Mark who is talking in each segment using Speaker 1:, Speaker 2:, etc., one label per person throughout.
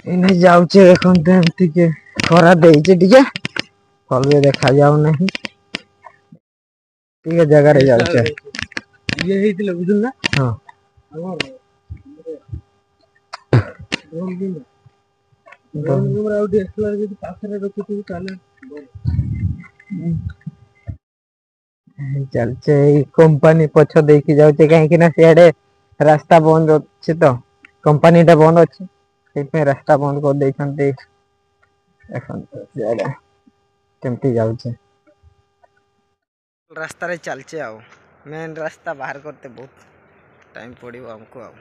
Speaker 1: इन्हें जाऊचे देखन तो एमती के खरा देइचे टिके फल देखा जाऊ नहीं ठीक है जगह रे जाऊचे ये हेतिले बुझल ना हां चलचे कंपनी पछ देखी जाउचे काहे कि ना सियाडे रास्ता बंद अछि तो कंपनी टा बंद अछि सेपे रास्ता बंद कर देछन्ते एखन सियाडे केमती जाउचे रास्ता रे चलचे आउ मेन रास्ता बाहर करते बहुत टाइम पड़िबो हमको आउ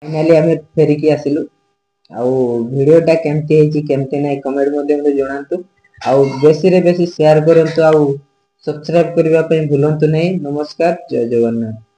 Speaker 1: फाइनली हमें फेरी की आसिलु आउ वीडियोटा केमती है केमती ना कमेंट मध्ये मते जणांतु आउ बेसी रे बेसी शेयर करंतु आउ सब्सक्राइब करबा पई भूलंतु नहीं। नमस्कार, जय जगन्नाथ।